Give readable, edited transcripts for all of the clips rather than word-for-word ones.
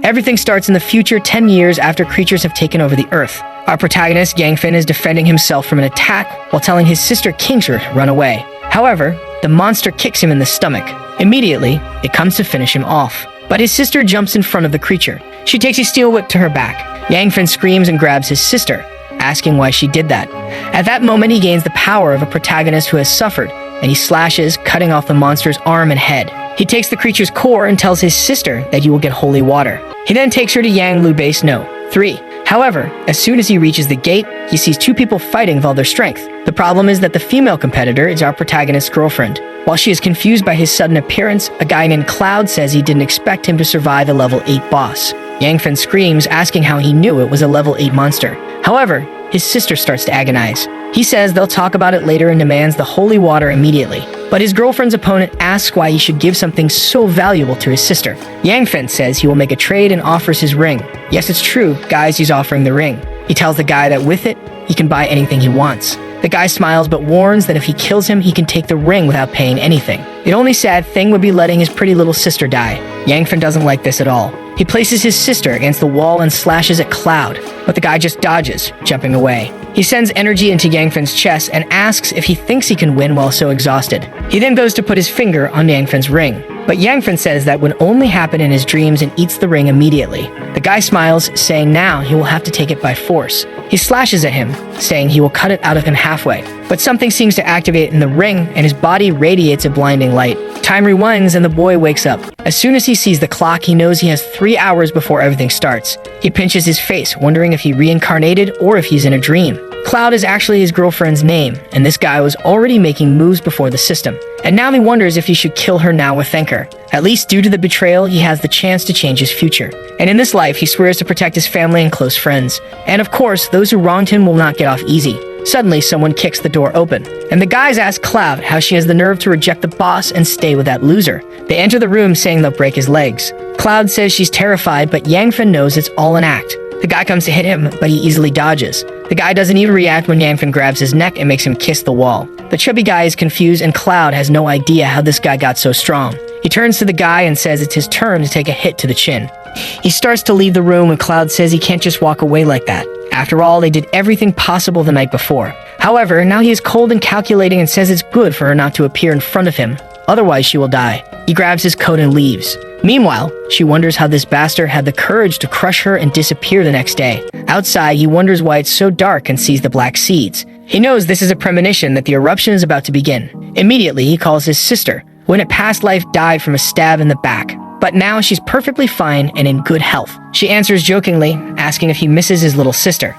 Everything starts in the future 10 years after creatures have taken over the Earth. Our protagonist, Yangfin, is defending himself from an attack while telling his sister Kingshire to run away. However, the monster kicks him in the stomach. Immediately, it comes to finish him off. But his sister jumps in front of the creature. She takes a steel whip to her back. Yangfin screams and grabs his sister, asking why she did that. At that moment, he gains the power of a protagonist who has suffered, and he slashes, cutting off the monster's arm and head. He takes the creature's core and tells his sister that you will get holy water. He then takes her to Yanglu Base No. 3. However, as soon as he reaches the gate, he sees two people fighting with all their strength. The problem is that the female competitor is our protagonist's girlfriend. While she is confused by his sudden appearance, a guy named Cloud says he didn't expect him to survive a level 8 boss. Yangfin screams, asking how he knew it was a level 8 monster. However, his sister starts to agonize. He says they'll talk about it later and demands the holy water immediately. But his girlfriend's opponent asks why he should give something so valuable to his sister. Yangfin says he will make a trade and offers his ring. Yes, it's true, guys, he's offering the ring. He tells the guy that with it, he can buy anything he wants. The guy smiles but warns that if he kills him, he can take the ring without paying anything. The only sad thing would be letting his pretty little sister die. Yangfin doesn't like this at all. He places his sister against the wall and slashes at Cloud, but the guy just dodges, jumping away. He sends energy into Yangfin's chest and asks if he thinks he can win while so exhausted. He then goes to put his finger on Yangfin's ring, but Yangfin says that would only happen in his dreams and eats the ring immediately. The guy smiles, saying now he will have to take it by force. He slashes at him, saying he will cut it out of him halfway. But something seems to activate in the ring, and his body radiates a blinding light. Time rewinds and the boy wakes up. As soon as he sees the clock, he knows he has 3 hours before everything starts. He pinches his face, wondering if he reincarnated or if he's in a dream. Cloud is actually his girlfriend's name, and this guy was already making moves before the system. And now he wonders if he should kill her now or thank her. At least due to the betrayal, he has the chance to change his future. And in this life, he swears to protect his family and close friends. And of course, those who wronged him will not get off easy. Suddenly, someone kicks the door open, and the guys ask Cloud how she has the nerve to reject the boss and stay with that loser. They enter the room saying they'll break his legs. Cloud says she's terrified, but Yangfin knows it's all an act. The guy comes to hit him, but he easily dodges. The guy doesn't even react when Yangfin grabs his neck and makes him kiss the wall. The chubby guy is confused, and Cloud has no idea how this guy got so strong. He turns to the guy and says it's his turn to take a hit to the chin. He starts to leave the room and Cloud says he can't just walk away like that. After all, they did everything possible the night before. However, now he is cold and calculating and says it's good for her not to appear in front of him. Otherwise, she will die. He grabs his coat and leaves. Meanwhile, she wonders how this bastard had the courage to crush her and disappear the next day. Outside, he wonders why it's so dark and sees the black seeds. He knows this is a premonition that the eruption is about to begin. Immediately, he calls his sister, who in a past life died from a stab in the back. But now she's perfectly fine and in good health. She answers jokingly, asking if he misses his little sister.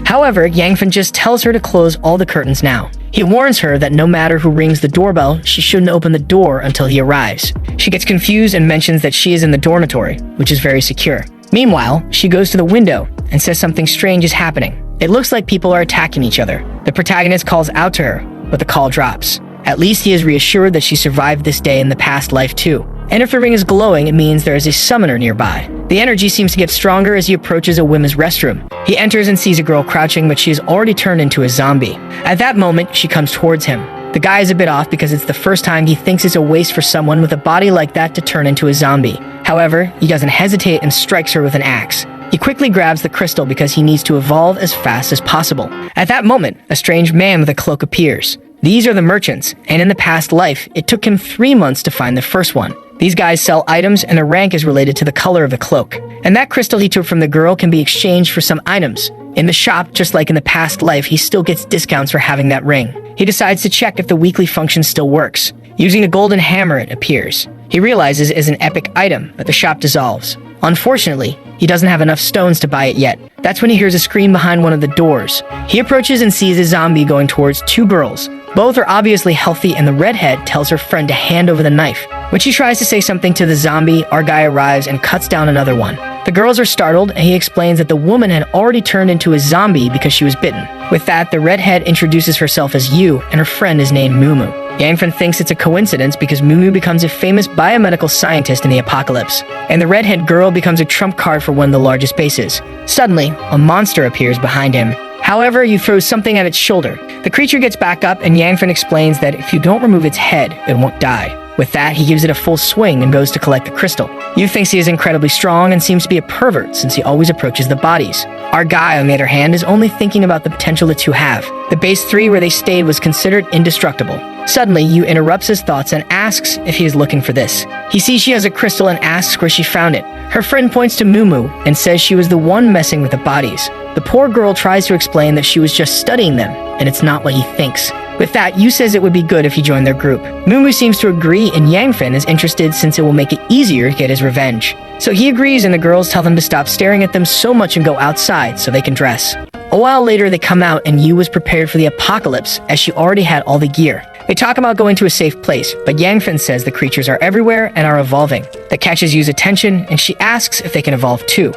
However, Yangfin just tells her to close all the curtains now. He warns her that no matter who rings the doorbell, she shouldn't open the door until he arrives. She gets confused and mentions that she is in the dormitory, which is very secure. Meanwhile, she goes to the window and says something strange is happening. It looks like people are attacking each other. The protagonist calls out to her, but the call drops. At least he is reassured that she survived this day in the past life too. And if the ring is glowing, it means there is a summoner nearby. The energy seems to get stronger as he approaches a women's restroom. He enters and sees a girl crouching, but she has already turned into a zombie. At that moment, she comes towards him. The guy is a bit off because it's the first time he thinks it's a waste for someone with a body like that to turn into a zombie. However, he doesn't hesitate and strikes her with an axe. He quickly grabs the crystal because he needs to evolve as fast as possible. At that moment, a strange man with a cloak appears. These are the merchants, and in the past life, it took him 3 months to find the first one. These guys sell items and their rank is related to the color of the cloak. And that crystal he took from the girl can be exchanged for some items. In the shop, just like in the past life, he still gets discounts for having that ring. He decides to check if the weekly function still works. Using a golden hammer, it appears. He realizes it is an epic item, but the shop dissolves. Unfortunately, he doesn't have enough stones to buy it yet. That's when he hears a scream behind one of the doors. He approaches and sees a zombie going towards 2 girls. Both are obviously healthy, and the redhead tells her friend to hand over the knife. When she tries to say something to the zombie, our guy arrives and cuts down another one. The girls are startled, and he explains that the woman had already turned into a zombie because she was bitten. With that, the redhead introduces herself as Yu, and her friend is named Mumu. Yangfin thinks it's a coincidence because Mumu becomes a famous biomedical scientist in the apocalypse, and the redhead girl becomes a trump card for one of the largest bases. Suddenly, a monster appears behind him. However, you throw something at its shoulder. The creature gets back up, and Yangfin explains that if you don't remove its head, it won't die. With that, he gives it a full swing and goes to collect the crystal. Yu thinks he is incredibly strong and seems to be a pervert since he always approaches the bodies. Our guy, on the other hand, is only thinking about the potential the two have. The base 3 where they stayed was considered indestructible. Suddenly, Yu interrupts his thoughts and asks if he is looking for this. He sees she has a crystal and asks where she found it. Her friend points to Mumu and says she was the one messing with the bodies. The poor girl tries to explain that she was just studying them, and it's not what he thinks. With that, Yu says it would be good if he joined their group. Mumu seems to agree, and Yangfen is interested since it will make it easier to get his revenge. So he agrees, and the girls tell them to stop staring at them so much and go outside so they can dress. A while later, they come out, and Yu was prepared for the apocalypse as she already had all the gear. They talk about going to a safe place, but Yangfen says the creatures are everywhere and are evolving. That catches Yu's attention, and she asks if they can evolve too.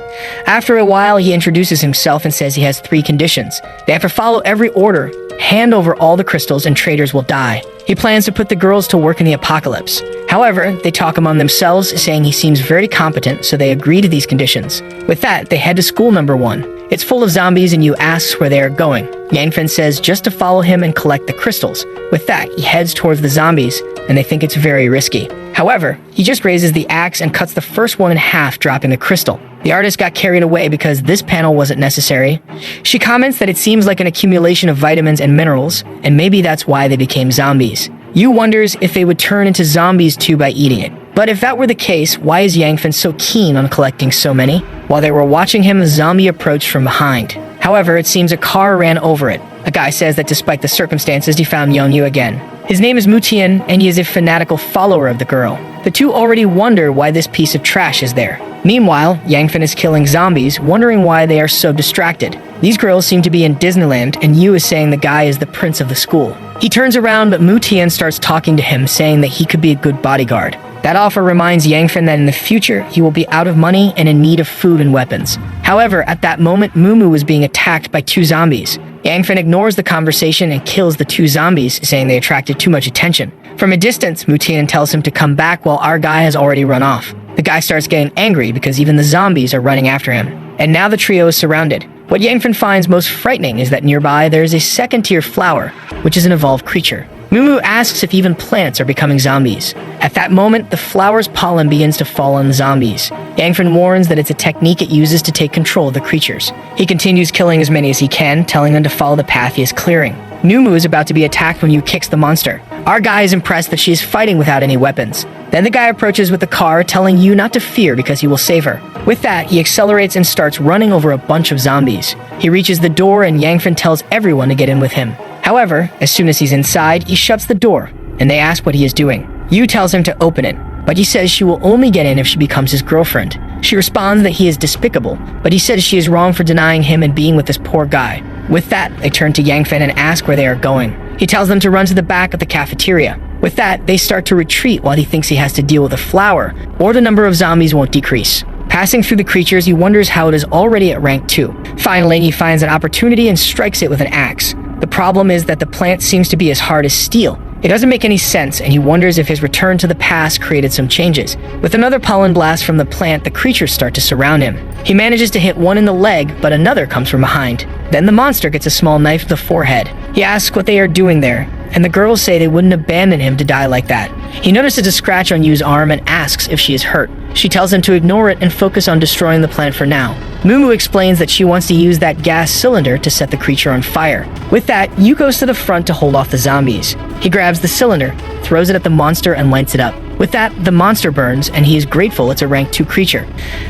After a while, he introduces himself and says he has 3 conditions. They have to follow every order, hand over all the crystals, and traitors will die. He plans to put the girls to work in the apocalypse. However, they talk among themselves, saying he seems very competent, so they agree to these conditions. With that, they head to school number 1. It's full of zombies, and Yu asks where they are going. Yangfen says just to follow him and collect the crystals. With that, he heads towards the zombies, and they think it's very risky. However, he just raises the axe and cuts the first one in half, dropping the crystal. The artist got carried away because this panel wasn't necessary. She comments that it seems like an accumulation of vitamins and minerals, and maybe that's why they became zombies. Yu wonders if they would turn into zombies too by eating it. But if that were the case, why is Yangfen so keen on collecting so many? While they were watching him, a zombie approached from behind. However, it seems a car ran over it. A guy says that despite the circumstances, he found Yeonyu again. His name is Mutian, and he is a fanatical follower of the girl. The two already wonder why this piece of trash is there. Meanwhile, Yangfen is killing zombies, wondering why they are so distracted. These girls seem to be in Disneyland, and Yu is saying the guy is the prince of the school. He turns around, but Mutian starts talking to him, saying that he could be a good bodyguard. That offer reminds Yangfen that in the future, he will be out of money and in need of food and weapons. However, at that moment, Mumu was being attacked by 2 zombies. Yangfen ignores the conversation and kills the 2 zombies, saying they attracted too much attention. From a distance, Mutian tells him to come back while our guy has already run off. The guy starts getting angry because even the zombies are running after him. And now the trio is surrounded. What Yangfen finds most frightening is that nearby there is a second-tier flower, which is an evolved creature. Mumu asks if even plants are becoming zombies. At that moment, the flower's pollen begins to fall on the zombies. Yangfen warns that it's a technique it uses to take control of the creatures. He continues killing as many as he can, telling them to follow the path he is clearing. Mumu is about to be attacked when Yu kicks the monster. Our guy is impressed that she is fighting without any weapons. Then the guy approaches with the car, telling Yu not to fear because he will save her. With that, he accelerates and starts running over a bunch of zombies. He reaches the door and Yangfen tells everyone to get in with him. However, as soon as he's inside, he shuts the door, and they ask what he is doing. Yu tells him to open it, but he says she will only get in if she becomes his girlfriend. She responds that he is despicable, but he says she is wrong for denying him and being with this poor guy. With that, they turn to Yangfen and ask where they are going. He tells them to run to the back of the cafeteria. With that, they start to retreat while he thinks he has to deal with a flower, or the number of zombies won't decrease. Passing through the creatures, he wonders how it is already at rank 2. Finally, he finds an opportunity and strikes it with an axe. The problem is that the plant seems to be as hard as steel. It doesn't make any sense, and he wonders if his return to the past created some changes. With another pollen blast from the plant, the creatures start to surround him. He manages to hit one in the leg, but another comes from behind. Then the monster gets a small knife to the forehead. He asks what they are doing there, and the girls say they wouldn't abandon him to die like that. He notices a scratch on Yu's arm and asks if she is hurt. She tells him to ignore it and focus on destroying the plant for now. Mumu explains that she wants to use that gas cylinder to set the creature on fire. With that, Yu goes to the front to hold off the zombies. He grabs the cylinder, throws it at the monster, and lights it up. With that, the monster burns, and he is grateful it's a rank 2 creature.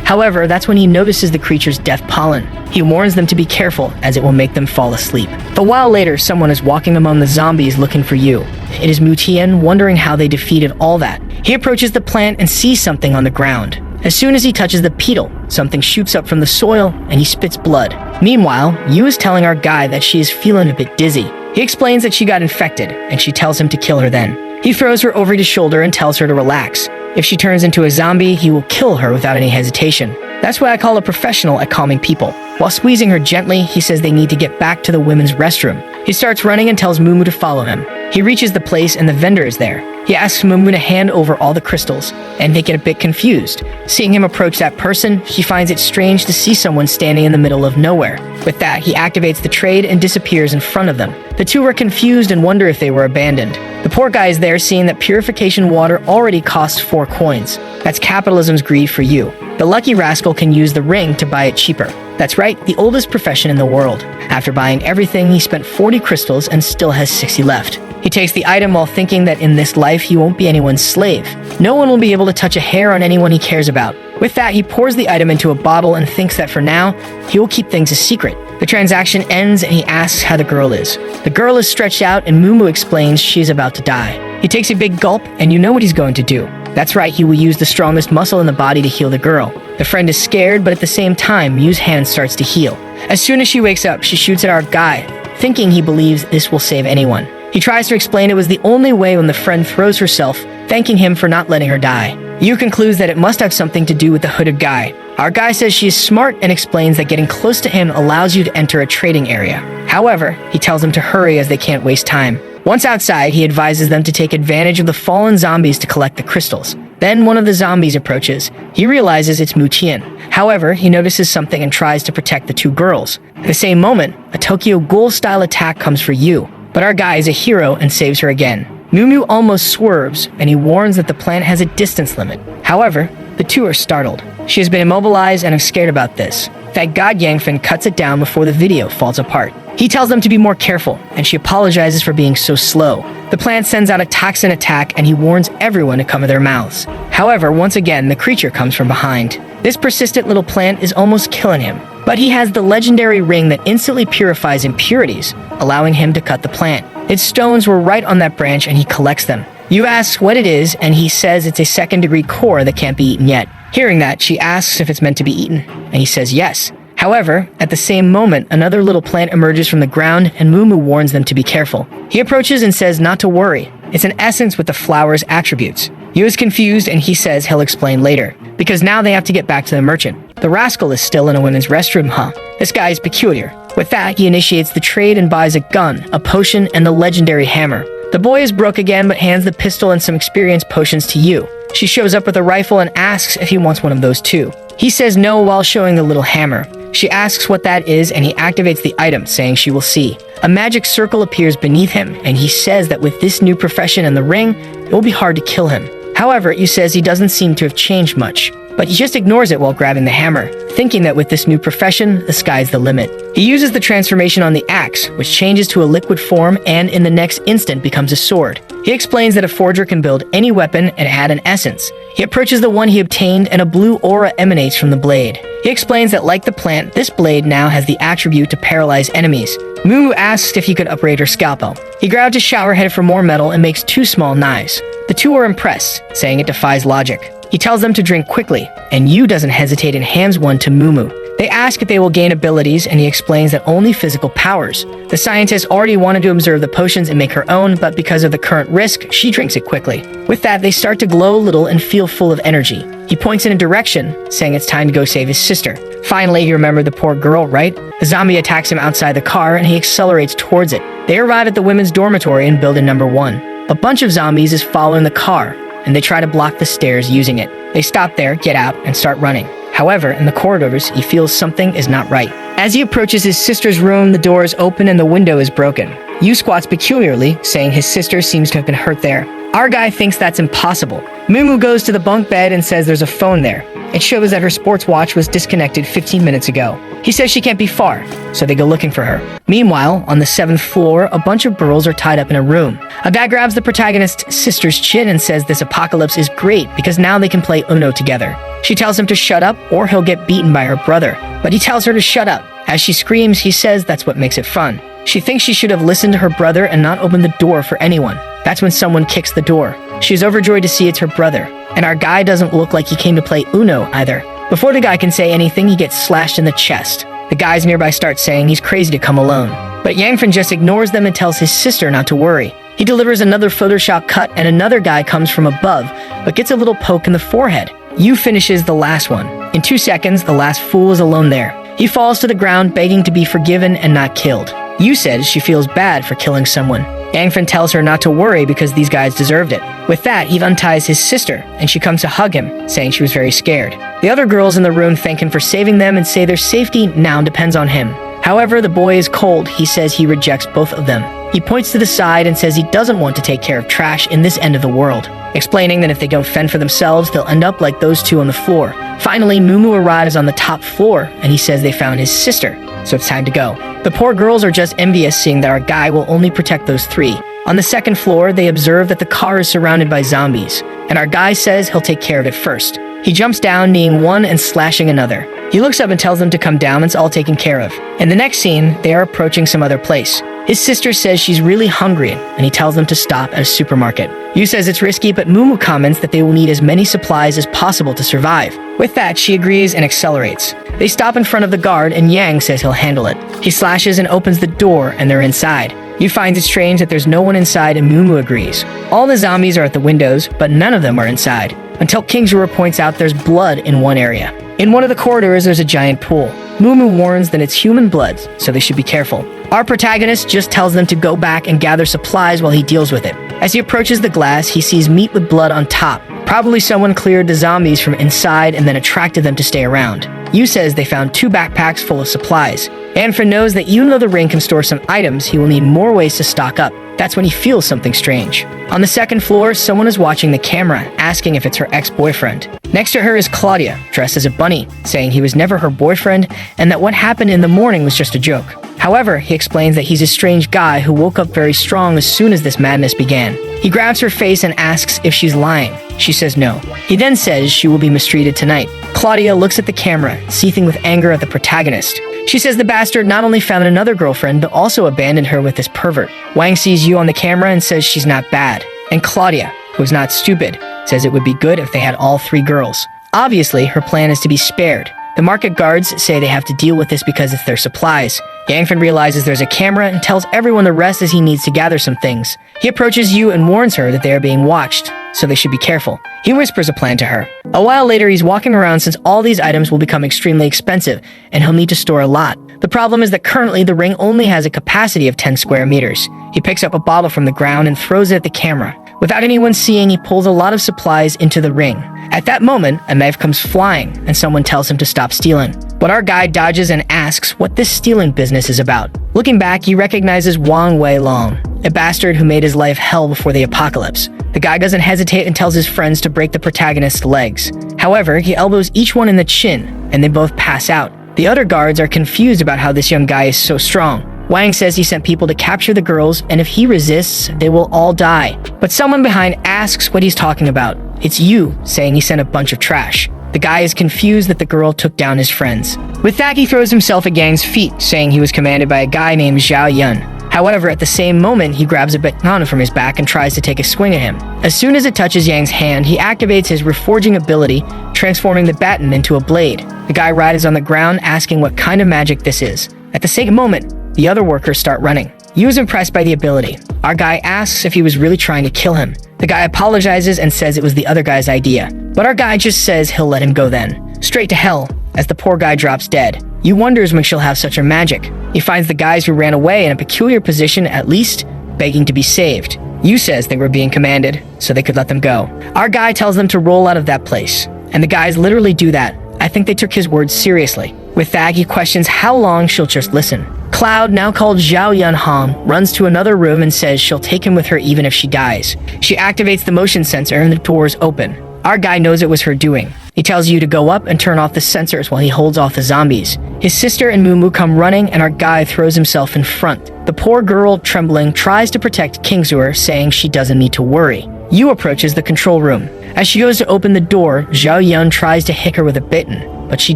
However, that's when he notices the creature's death pollen. He warns them to be careful, as it will make them fall asleep. A while later, someone is walking among the zombies looking for Yu. It is Mutian, wondering how they defeated all that. He approaches the plant and sees something on the ground. As soon as he touches the petal, something shoots up from the soil, and he spits blood. Meanwhile, Yu is telling our guy that she is feeling a bit dizzy. He explains that she got infected, and she tells him to kill her then. He throws her over his shoulder and tells her to relax. If she turns into a zombie, he will kill her without any hesitation. That's why I call a professional at calming people. While squeezing her gently, he says they need to get back to the women's restroom. He starts running and tells Mumu to follow him. He reaches the place and the vendor is there. He asks Mumu to hand over all the crystals, and they get a bit confused. Seeing him approach that person, she finds it strange to see someone standing in the middle of nowhere. With that, he activates the trade and disappears in front of them. The two are confused and wonder if they were abandoned. The poor guy is there seeing that purification water already costs 4 coins. That's capitalism's greed for you. The lucky rascal can use the ring to buy it cheaper. That's right, the oldest profession in the world. After buying everything, he spent 40 crystals and still has 60 left. He takes the item while thinking that in this life he won't be anyone's slave. No one will be able to touch a hair on anyone he cares about. With that, he pours the item into a bottle and thinks that for now, he will keep things a secret. The transaction ends and he asks how the girl is. The girl is stretched out and Mumu explains she is about to die. He takes a big gulp and you know what he's going to do. That's right, he will use the strongest muscle in the body to heal the girl. The friend is scared, but at the same time, Mu's hand starts to heal. As soon as she wakes up, she shoots at our guy, thinking he believes this will save anyone. He tries to explain it was the only way when the friend throws herself, thanking him for not letting her die. Yu concludes that it must have something to do with the hooded guy. Our guy says she is smart and explains that getting close to him allows you to enter a trading area. However, he tells them to hurry as they can't waste time. Once outside, he advises them to take advantage of the fallen zombies to collect the crystals. Then one of the zombies approaches. He realizes it's Mu Tian. However, he notices something and tries to protect the two girls. At the same moment, a Tokyo Ghoul-style attack comes for Yu, but our guy is a hero and saves her again. Mumu almost swerves, and he warns that the plant has a distance limit. However, the two are startled. She has been immobilized and is scared about this. Thank God Yangfin cuts it down before the video falls apart. He tells them to be more careful, and she apologizes for being so slow. The plant sends out a toxin attack, and he warns everyone to cover their mouths. However, once again, the creature comes from behind. This persistent little plant is almost killing him, but he has the legendary ring that instantly purifies impurities, allowing him to cut the plant. Its stones were right on that branch, and he collects them. Yu asks what it is, and he says it's a second-degree core that can't be eaten yet. Hearing that, she asks if it's meant to be eaten, and he says yes. However, at the same moment, another little plant emerges from the ground and Mumu warns them to be careful. He approaches and says not to worry. It's an essence with the flower's attributes. Yu is confused and he says he'll explain later, because now they have to get back to the merchant. The rascal is still in a women's restroom, huh? This guy is peculiar. With that, he initiates the trade and buys a gun, a potion, and the legendary hammer. The boy is broke again but hands the pistol and some experience potions to Yu. She shows up with a rifle and asks if he wants one of those too. He says no while showing the little hammer. She asks what that is and he activates the item, saying she will see. A magic circle appears beneath him and he says that with this new profession and the ring, it will be hard to kill him. However, Yu says he doesn't seem to have changed much, but he just ignores it while grabbing the hammer, thinking that with this new profession, the sky's the limit. He uses the transformation on the axe, which changes to a liquid form and in the next instant becomes a sword. He explains that a forger can build any weapon and add an essence. He approaches the one he obtained and a blue aura emanates from the blade. He explains that like the plant, this blade now has the attribute to paralyze enemies. Mumu asks if he could upgrade her scalpel. He grabs a shower head for more metal and makes 2 small knives. The two are impressed, saying it defies logic. He tells them to drink quickly, and Yu doesn't hesitate and hands one to Mumu. They ask if they will gain abilities, and he explains that only physical powers. The scientist already wanted to observe the potions and make her own, but because of the current risk, she drinks it quickly. With that, they start to glow a little and feel full of energy. He points in a direction, saying it's time to go save his sister. Finally, he remembered the poor girl, right? The zombie attacks him outside the car, and he accelerates towards it. They arrive at the women's dormitory in building number 1. A bunch of zombies is following the car, and they try to block the stairs using it. They stop there, get out, and start running. However, in the corridors, he feels something is not right. As he approaches his sister's room, the door is open and the window is broken. Yu squats peculiarly, saying his sister seems to have been hurt there. Our guy thinks that's impossible. Mumu goes to the bunk bed and says there's a phone there. It shows that her sports watch was disconnected 15 minutes ago. He says she can't be far, so they go looking for her. Meanwhile, on the 7th floor, a bunch of girls are tied up in a room. A guy grabs the protagonist's sister's chin and says this apocalypse is great because now they can play Uno together. She tells him to shut up or he'll get beaten by her brother, but he tells her to shut up. As she screams, he says that's what makes it fun. She thinks she should have listened to her brother and not opened the door for anyone. That's when someone kicks the door. She's overjoyed to see it's her brother, and our guy doesn't look like he came to play Uno either. Before the guy can say anything, he gets slashed in the chest. The guys nearby start saying he's crazy to come alone, but Yangfin just ignores them and tells his sister not to worry. He delivers another Photoshop cut and another guy comes from above, but gets a little poke in the forehead. Yu finishes the last one. In 2 seconds, the last fool is alone there. He falls to the ground begging to be forgiven and not killed. Yu says she feels bad for killing someone. Yangfen tells her not to worry because these guys deserved it. With that, he unties his sister, and she comes to hug him, saying she was very scared. The other girls in the room thank him for saving them and say their safety now depends on him. However, the boy is cold. He says he rejects both of them. He points to the side and says he doesn't want to take care of trash in this end of the world, explaining that if they don't fend for themselves, they'll end up like those two on the floor. Finally, Mumu arrives on the top floor, and he says they found his sister, so it's time to go. The poor girls are just envious seeing that our guy will only protect those three. On the second floor, they observe that the car is surrounded by zombies, and our guy says he'll take care of it first. He jumps down, kneeing one and slashing another. He looks up and tells them to come down, it's all taken care of. In the next scene, they are approaching some other place. His sister says she's really hungry, and he tells them to stop at a supermarket. Yu says it's risky, but Mumu comments that they will need as many supplies as possible to survive. With that, she agrees and accelerates. They stop in front of the guard, and Yang says he'll handle it. He slashes and opens the door, and they're inside. Yu finds it strange that there's no one inside, and Mumu agrees. All the zombies are at the windows, but none of them are inside, until King Zhura points out there's blood in one area. In one of the corridors, there's a giant pool. Mumu warns that it's human blood, so they should be careful. Our protagonist just tells them to go back and gather supplies while he deals with it. As he approaches the glass, he sees meat with blood on top. Probably someone cleared the zombies from inside and then attracted them to stay around. Yu says they found 2 backpacks full of supplies. Anfin knows that even though the ring can store some items, he will need more ways to stock up. That's when he feels something strange. On the second floor, someone is watching the camera, asking if it's her ex-boyfriend. Next to her is Claudia, dressed as a bunny, saying he was never her boyfriend and that what happened in the morning was just a joke. However, he explains that he's a strange guy who woke up very strong as soon as this madness began. He grabs her face and asks if she's lying. She says no. He then says she will be mistreated tonight. Claudia looks at the camera, seething with anger at the protagonist. She says the bastard not only found another girlfriend, but also abandoned her with this pervert. Wang sees Yu on the camera and says she's not bad. And Claudia, who's not stupid, says it would be good if they had all 3 girls. Obviously, her plan is to be spared. The market guards say they have to deal with this because it's their supplies. Yangfen realizes there's a camera and tells everyone the rest as he needs to gather some things. He approaches Yu and warns her that they are being watched, so they should be careful. He whispers a plan to her. A while later, he's walking around since all these items will become extremely expensive, and he'll need to store a lot. The problem is that currently the ring only has a capacity of 10 square meters. He picks up a bottle from the ground and throws it at the camera. Without anyone seeing, he pulls a lot of supplies into the ring. At that moment, a knife comes flying, and someone tells him to stop stealing. But our guy dodges and asks what this stealing business is about. Looking back, he recognizes Wang Weilong, a bastard who made his life hell before the apocalypse. The guy doesn't hesitate and tells his friends to break the protagonist's legs. However, he elbows each one in the chin, and they both pass out. The other guards are confused about how this young guy is so strong. Wang says he sent people to capture the girls, and if he resists, they will all die. But someone behind asks what he's talking about. It's Yu, saying he sent a bunch of trash. The guy is confused that the girl took down his friends. With that, he throws himself at Yang's feet, saying he was commanded by a guy named Zhao Yun. However, at the same moment, he grabs a baton from his back and tries to take a swing at him. As soon as it touches Yang's hand, he activates his reforging ability, transforming the baton into a blade. The guy rides on the ground, asking what kind of magic this is. At the same moment, the other workers start running. Yu is impressed by the ability. Our guy asks if he was really trying to kill him. The guy apologizes and says it was the other guy's idea. But our guy just says he'll let him go then. Straight to hell, as the poor guy drops dead. Yu wonders when she'll have such a magic. He finds the guys who ran away in a peculiar position, at least, begging to be saved. Yu says they were being commanded, so they could let them go. Our guy tells them to roll out of that place. And the guys literally do that. I think they took his words seriously. With that, he questions how long she'll just listen. Cloud, now called Zhao Yunhong, runs to another room and says she'll take him with her even if she dies. She activates the motion sensor and the doors open. Our guy knows it was her doing. He tells Yu to go up and turn off the sensors while he holds off the zombies. His sister and Mumu come running and our guy throws himself in front. The poor girl, trembling, tries to protect King Zhura, saying she doesn't need to worry. Yu approaches the control room. As she goes to open the door, Zhao Yun tries to hit her with a baton, but she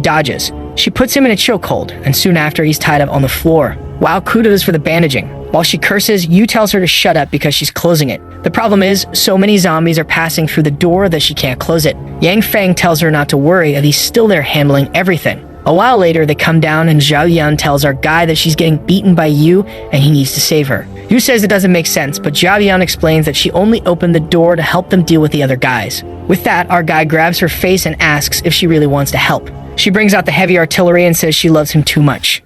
dodges. She puts him in a chokehold, and soon after he's tied up on the floor. Wow, kudos for the bandaging. While she curses, Yu tells her to shut up because she's closing it. The problem is, so many zombies are passing through the door that she can't close it. Yang Feng tells her not to worry, that he's still there handling everything. A while later, they come down and Zhao Yun tells our guy that she's getting beaten by Yu and he needs to save her. Yu says it doesn't make sense, but Zhao Yun explains that she only opened the door to help them deal with the other guys. With that, our guy grabs her face and asks if she really wants to help. She brings out the heavy artillery and says she loves him too much.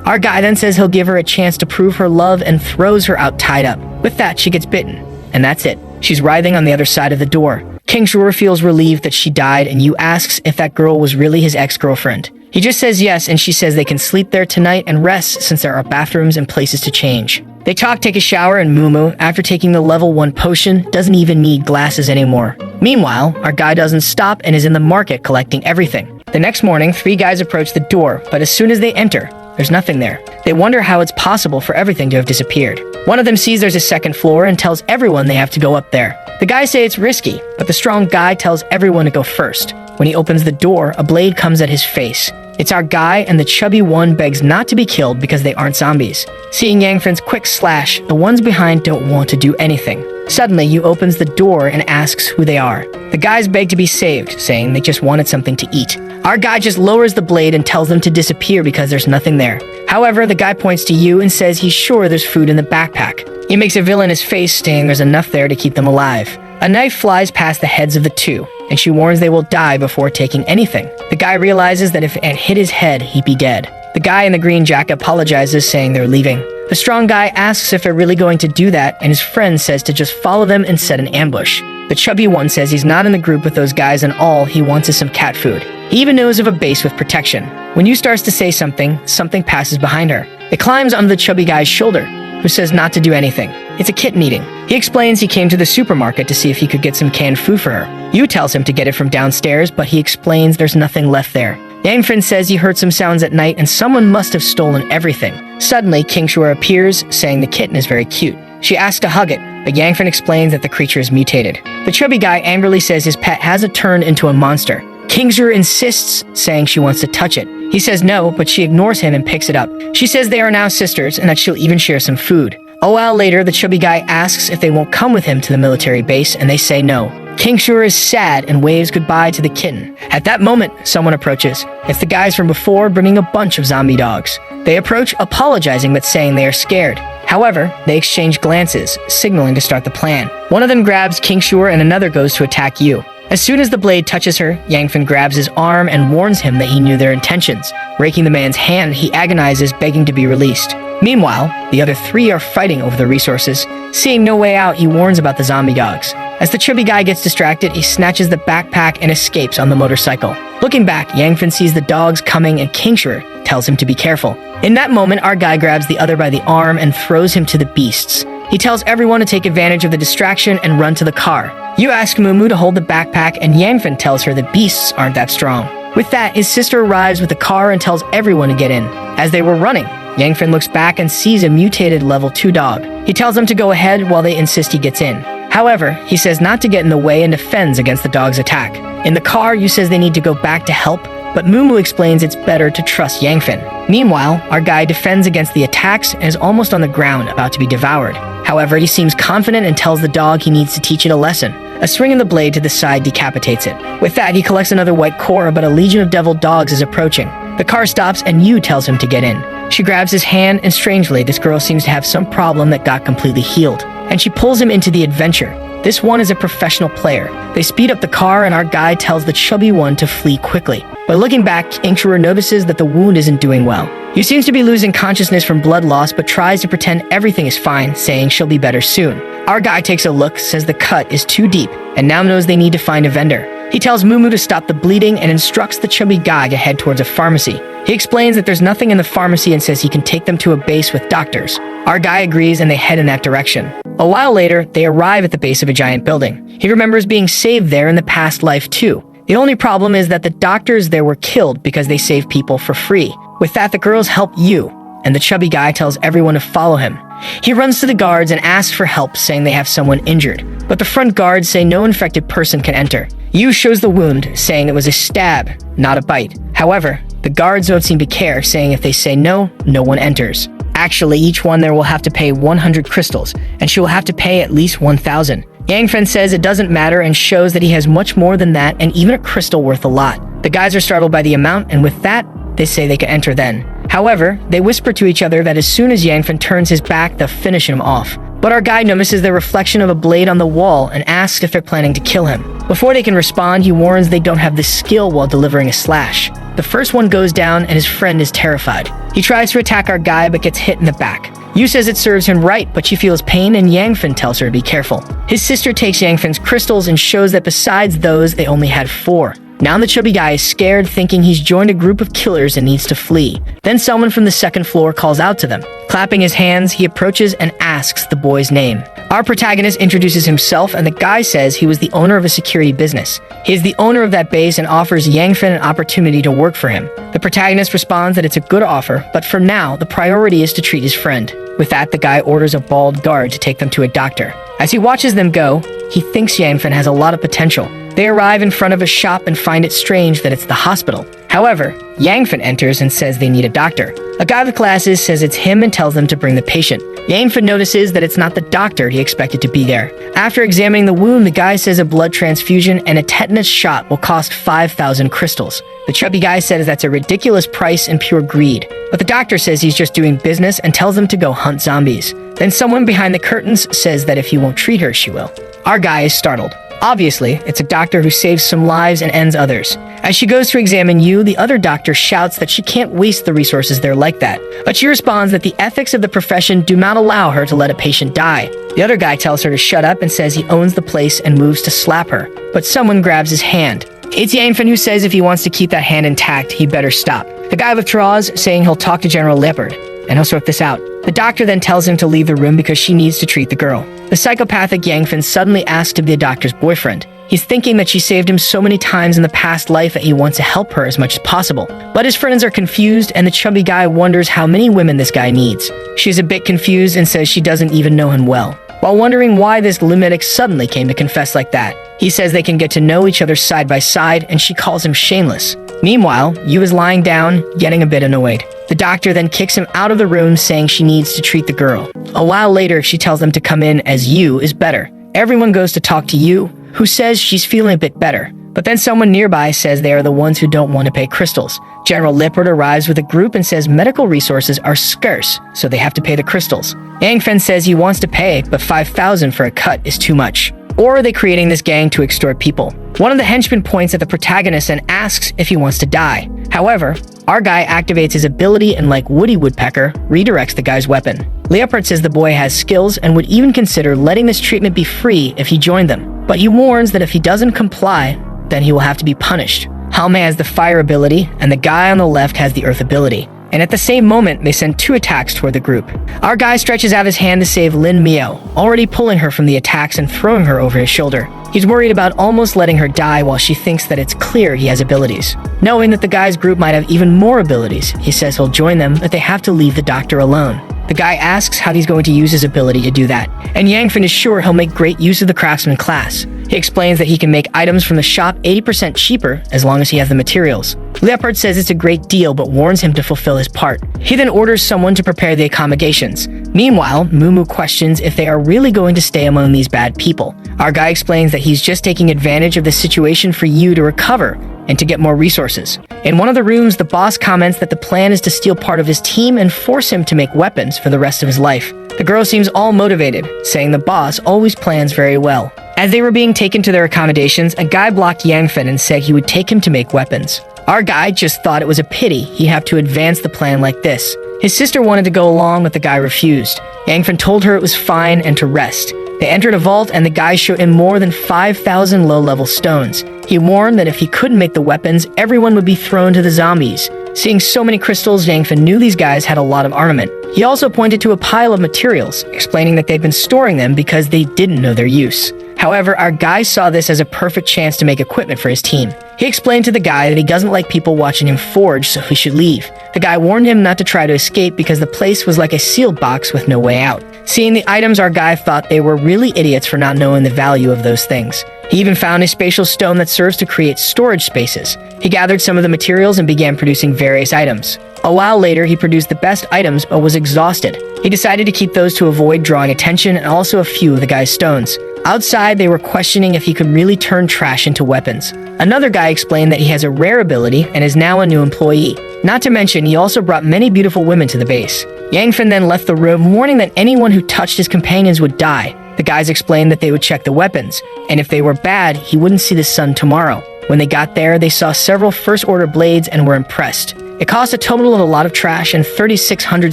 Our guy then says he'll give her a chance to prove her love and throws her out tied up. With that, she gets bitten. And that's it. She's writhing on the other side of the door. King Shur feels relieved that she died, and Yu asks if that girl was really his ex-girlfriend. He just says yes, and she says they can sleep there tonight and rest since there are bathrooms and places to change. They take a shower, and Mumu, after taking the level 1 potion, doesn't even need glasses anymore. Meanwhile, our guy doesn't stop and is in the market collecting everything. The next morning, 3 guys approach the door, but as soon as they enter, there's nothing there. They wonder how it's possible for everything to have disappeared. One of them sees there's a second floor and tells everyone they have to go up there. The guys say it's risky, but the strong guy tells everyone to go first. When he opens the door, a blade comes at his face. It's our guy, and the chubby one begs not to be killed because they aren't zombies. Seeing Yangfin's quick slash, the ones behind don't want to do anything. Suddenly, Yu opens the door and asks who they are. The guys beg to be saved, saying they just wanted something to eat. Our guy just lowers the blade and tells them to disappear because there's nothing there. However, the guy points to Yu and says he's sure there's food in the backpack. He makes a villainous face, saying there's enough there to keep them alive. A knife flies past the heads of the two, and she warns they will die before taking anything. The guy realizes that if it hit his head, he'd be dead. The guy in the green jacket apologizes, saying they're leaving. The strong guy asks if they're really going to do that, and his friend says to just follow them and set an ambush. The chubby one says he's not in the group with those guys and all he wants is some cat food. He even knows of a base with protection. When Yu starts to say something, something passes behind her. It climbs onto the chubby guy's shoulder, who says not to do anything. It's a kitten eating. He explains he came to the supermarket to see if he could get some canned food for her. Yu tells him to get it from downstairs, but he explains there's nothing left there. Yangfin says he heard some sounds at night and someone must have stolen everything. Suddenly, King Shur appears, saying the kitten is very cute. She asks to hug it, but Yangfin explains that the creature is mutated. The chubby guy angrily says his pet hasn't turned into a monster. King Shur insists, saying she wants to touch it. He says no, but she ignores him and picks it up. She says they are now sisters and that she'll even share some food. A while later, the chubby guy asks if they won't come with him to the military base, and they say no. King Shur is sad and waves goodbye to the kitten. At that moment, someone approaches. It's the guys from before bringing a bunch of zombie dogs. They approach, apologizing but saying they are scared. However, they exchange glances, signaling to start the plan. One of them grabs King Shur and another goes to attack Yu. As soon as the blade touches her, Yangfin grabs his arm and warns him that he knew their intentions. Raking the man's hand, he agonizes, begging to be released. Meanwhile, the other 3 are fighting over the resources. Seeing no way out, he warns about the zombie dogs. As the chubby guy gets distracted, he snatches the backpack and escapes on the motorcycle. Looking back, Yangfin sees the dogs coming and King Shur tells him to be careful. In that moment, our guy grabs the other by the arm and throws him to the beasts. He tells everyone to take advantage of the distraction and run to the car. Yu asks Mumu to hold the backpack, and Yangfin tells her the beasts aren't that strong. With that, his sister arrives with the car and tells everyone to get in. As they were running, Yangfin looks back and sees a mutated level 2 dog. He tells them to go ahead while they insist he gets in. However, he says not to get in the way and defends against the dog's attack. In the car, Yu says they need to go back to help, but Mumu explains it's better to trust Yangfin. Meanwhile, our guy defends against the attacks and is almost on the ground, about to be devoured. However, he seems confident and tells the dog he needs to teach it a lesson. A swing in the blade to the side decapitates it. With that, he collects another white core, but a legion of devil dogs is approaching. The car stops and Yu tells him to get in. She grabs his hand, and strangely, this girl seems to have some problem that got completely healed. And she pulls him into the adventure. This one is a professional player. They speed up the car and our guy tells the chubby one to flee quickly. But looking back, King Shur notices that the wound isn't doing well. He seems to be losing consciousness from blood loss but tries to pretend everything is fine, saying she'll be better soon. Our guy takes a look, says the cut is too deep, and now knows they need to find a vendor. He tells Mumu to stop the bleeding and instructs the chubby guy to head towards a pharmacy. He explains that there's nothing in the pharmacy and says he can take them to a base with doctors. Our guy agrees and they head in that direction. A while later, they arrive at the base of a giant building. He remembers being saved there in the past life too. The only problem is that the doctors there were killed because they saved people for free. With that, the girls help Yu, and the chubby guy tells everyone to follow him. He runs to the guards and asks for help, saying they have someone injured. But the front guards say no infected person can enter. Yu shows the wound, saying it was a stab, not a bite. However, the guards don't seem to care, saying if they say no, no one enters. Actually, each one there will have to pay 100 crystals, and she will have to pay at least 1,000. Yangfen says it doesn't matter and shows that he has much more than that and even a crystal worth a lot. The guys are startled by the amount, and with that, they say they can enter then. However, they whisper to each other that as soon as Yangfen turns his back, they'll finish him off. But our guy notices the reflection of a blade on the wall and asks if they're planning to kill him. Before they can respond, he warns they don't have the skill while delivering a slash. The first one goes down and his friend is terrified. He tries to attack our guy but gets hit in the back. Yu says it serves him right, but she feels pain and Yangfin tells her to be careful. His sister takes Yangfin's crystals and shows that besides those, they only had 4. Now the chubby guy is scared, thinking he's joined a group of killers and needs to flee. Then someone from the second floor calls out to them. Clapping his hands, he approaches and asks the boy's name. Our protagonist introduces himself, and the guy says he was the owner of a security business. He is the owner of that base and offers Yangfin an opportunity to work for him. The protagonist responds that it's a good offer, but for now, the priority is to treat his friend. With that, the guy orders a bald guard to take them to a doctor. As he watches them go, he thinks Yangfin has a lot of potential. They arrive in front of a shop and find it strange that it's the hospital. However, Yangfin enters and says they need a doctor. A guy with glasses says it's him and tells them to bring the patient. Yangfin notices that it's not the doctor he expected to be there. After examining the wound, the guy says a blood transfusion and a tetanus shot will cost 5,000 crystals. The chubby guy says that's a ridiculous price and pure greed. But the doctor says he's just doing business and tells them to go hunt zombies. Then someone behind the curtains says that if he won't treat her, she will. Our guy is startled. Obviously, it's a doctor who saves some lives and ends others. As she goes to examine Yu, the other doctor shouts that she can't waste the resources there like that. But she responds that the ethics of the profession do not allow her to let a patient die. The other guy tells her to shut up and says he owns the place and moves to slap her. But someone grabs his hand. It's Yangfin who says if he wants to keep that hand intact, he better stop. The guy withdraws, saying he'll talk to General Leopard, and he'll sort this out. The doctor then tells him to leave the room because she needs to treat the girl. The psychopathic Yangfin suddenly asks to be the doctor's boyfriend. He's thinking that she saved him so many times in the past life that he wants to help her as much as possible. But his friends are confused, and the chubby guy wonders how many women this guy needs. She's a bit confused and says she doesn't even know him well. While wondering why this lunatic suddenly came to confess like that, he says they can get to know each other side by side, and she calls him shameless. Meanwhile, Yu is lying down, getting a bit annoyed. The doctor then kicks him out of the room, saying she needs to treat the girl. A while later, she tells them to come in as Yu is better. Everyone goes to talk to Yu, who says she's feeling a bit better. But then someone nearby says they are the ones who don't want to pay crystals. General Lippert arrives with a group and says medical resources are scarce, so they have to pay the crystals. Yangfen says he wants to pay, but 5,000 for a cut is too much. Or are they creating this gang to extort people? One of the henchmen points at the protagonist and asks if he wants to die. However, our guy activates his ability and, like Woody Woodpecker, redirects the guy's weapon. Leopard says the boy has skills and would even consider letting this treatment be free if he joined them. But he warns that if he doesn't comply, then he will have to be punished. Halme has the fire ability, and the guy on the left has the earth ability. And at the same moment, they send 2 attacks toward the group. Our guy stretches out his hand to save Lin Miao, already pulling her from the attacks and throwing her over his shoulder. He's worried about almost letting her die while she thinks that it's clear he has abilities. Knowing that the guy's group might have even more abilities, he says he'll join them, but they have to leave the doctor alone. The guy asks how he's going to use his ability to do that, and Yangfen is sure he'll make great use of the craftsman class. He explains that he can make items from the shop 80% cheaper as long as he has the materials. Leopard says it's a great deal but warns him to fulfill his part. He then orders someone to prepare the accommodations. Meanwhile, Mumu questions if they are really going to stay among these bad people. Our guy explains that he's just taking advantage of the situation for you to recover and to get more resources. In one of the rooms, the boss comments that the plan is to steal part of his team and force him to make weapons for the rest of his life. The girl seems all motivated, saying the boss always plans very well. As they were being taken to their accommodations, a guy blocked Yangfen and said he would take him to make weapons. Our guy just thought it was a pity he'd have to advance the plan like this. His sister wanted to go along, but the guy refused. Yangfen told her it was fine and to rest. They entered a vault, and the guy showed him more than 5,000 low-level stones. He warned that if he couldn't make the weapons, everyone would be thrown to the zombies. Seeing so many crystals, Yangfen knew these guys had a lot of armament. He also pointed to a pile of materials, explaining that they'd been storing them because they didn't know their use. However, our guy saw this as a perfect chance to make equipment for his team. He explained to the guy that he doesn't like people watching him forge, so he should leave. The guy warned him not to try to escape because the place was like a sealed box with no way out. Seeing the items, our guy thought they were really idiots for not knowing the value of those things. He even found a spatial stone that serves to create storage spaces. He gathered some of the materials and began producing various items. A while later, he produced the best items but was exhausted. He decided to keep those to avoid drawing attention and also a few of the guy's stones. Outside, they were questioning if he could really turn trash into weapons. Another guy explained that he has a rare ability and is now a new employee. Not to mention, he also brought many beautiful women to the base. Yangfen then left the room, warning that anyone who touched his companions would die. The guys explained that they would check the weapons, and if they were bad, he wouldn't see the sun tomorrow. When they got there, they saw several first-order blades and were impressed. It cost a total of a lot of trash and 3,600